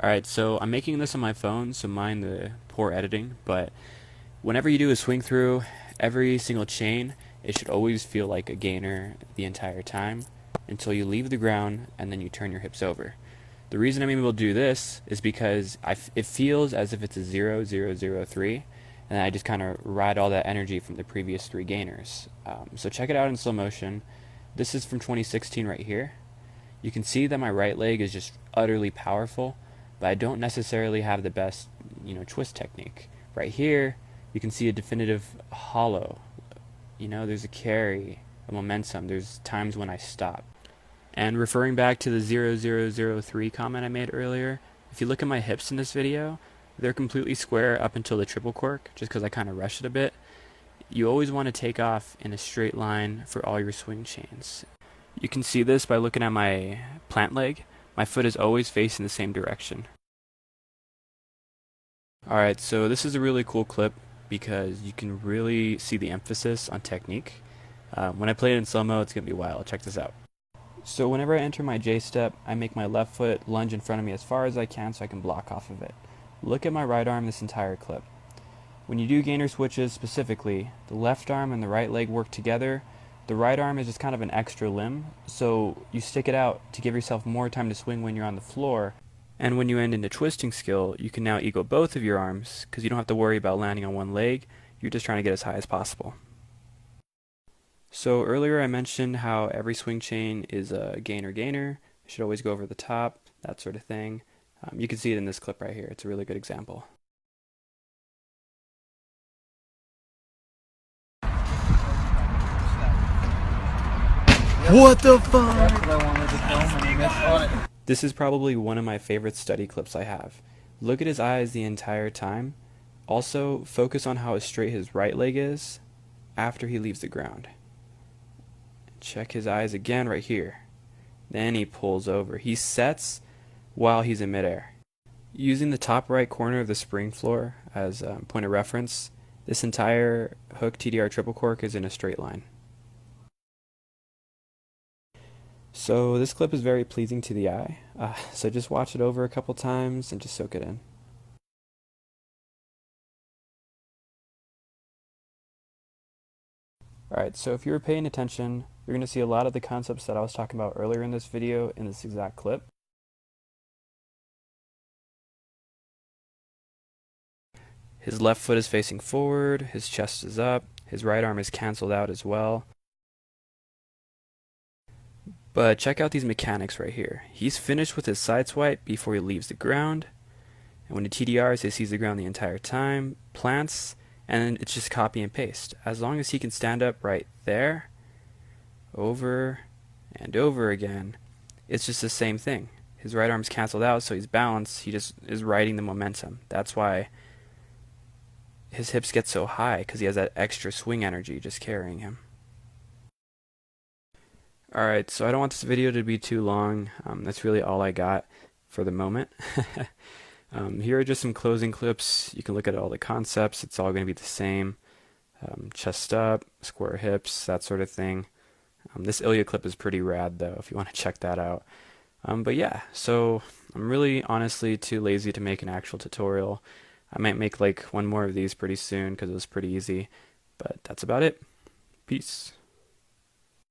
Alright, so I'm making this on my phone, so mind the poor editing, but whenever you do a swing through, every single chain, it should always feel like a gainer the entire time until you leave the ground and then you turn your hips over. The reason I'm able to do this is because it feels as if it's a 0, 0, 0, 3, and I just kind of ride all that energy from the previous three gainers. So check it out in slow motion. This is from 2016 right here. You can see that my right leg is just utterly powerful, but I don't necessarily have the best, twist technique. Right here, you can see a definitive hollow. There's a carry, a momentum. There's times when I stop. And referring back to the 0, 0, 0, 3 comment I made earlier, if you look at my hips in this video, they're completely square up until the triple cork, just because I kind of rushed it a bit. You always want to take off in a straight line for all your swing chains. You can see this by looking at my plant leg. My foot is always facing the same direction. Alright, so this is a really cool clip because you can really see the emphasis on technique. When I play it in slow-mo, it's going to be wild. Check this out. So whenever I enter my J step, I make my left foot lunge in front of me as far as I can so I can block off of it. Look at my right arm this entire clip. When you do gainer switches specifically, the left arm and the right leg work together. The right arm is just kind of an extra limb, so you stick it out to give yourself more time to swing when you're on the floor. And when you end into twisting skill, you can now eagle both of your arms because you don't have to worry about landing on one leg. You're just trying to get as high as possible. So earlier I mentioned how every swing chain is a gainer-gainer. It should always go over the top, that sort of thing. You can see it in this clip right here. It's a really good example. What the fuck? This is probably one of my favorite study clips I have. Look at his eyes the entire time. Also, focus on how straight his right leg is after he leaves the ground. Check his eyes again right here. Then he pulls over. He sets while he's in midair. Using the top right corner of the spring floor as a point of reference, this entire hook TDR triple cork is in a straight line. So this clip is very pleasing to the eye, so just watch it over a couple times and just soak it in. Alright, so if you were paying attention, you're going to see a lot of the concepts that I was talking about earlier in this video in this exact clip. His left foot is facing forward, his chest is up, his right arm is canceled out as well. But check out these mechanics right here. He's finished with his side swipe before he leaves the ground. And when he TDRs, he sees the ground the entire time, plants, and then it's just copy and paste. As long as he can stand up right there, over and over again, it's just the same thing. His right arm's canceled out, so he's balanced. He just is riding the momentum. That's why his hips get so high, because he has that extra swing energy just carrying him. Alright, so I don't want this video to be too long. That's really all I got for the moment. Here are just some closing clips. You can look at all the concepts. It's all going to be the same. Chest up, square hips, that sort of thing. This Ilya clip is pretty rad though, if you want to check that out. But yeah, so I'm really honestly too lazy to make an actual tutorial. I might make like one more of these pretty soon because it was pretty easy. But that's about it. Peace.